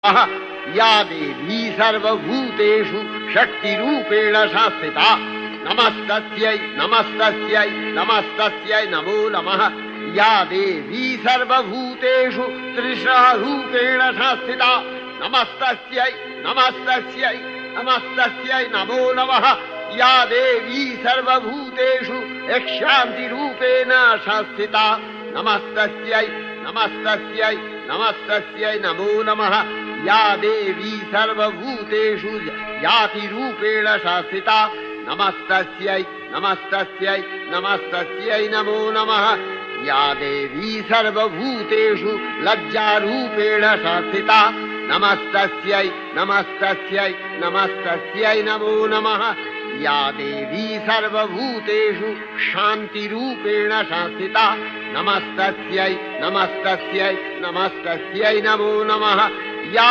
या देवी सर्वभूतेषु शक्तिरूपेण संस्थिता नमस्तस्यै नमस्तस्यै नमस्तस्यै नमो नमः। या देवी सर्वभूतेषु तृष्णारूपेण संस्थिता नमस्तस्यै नमस्तस्यै नमस्तस्यै नमो नमः। या देवी सर्वभूतेषु शान्तिरूपेण संस्थिता नमस्तस्यै नमस्तस्यै नमस्तस्यै नमो नमः। या देवी सर्वभूतेषु जातिरूपेण संस्थिता नमस्तस्यै नमस्तस्यै नमस्तस्यै नमो नमः। या देवी सर्वभूतेषु लज्जारूपेण संस्थिता नमस्तस्यै नमस्तस्यै नमस्तस्यै नमो नमः। या देवी सर्वभूतेषु शान्तिरूपेण संस्थिता नमस्तस्यै नमस्तस्यै नमस्तस्यै नमो नमः। या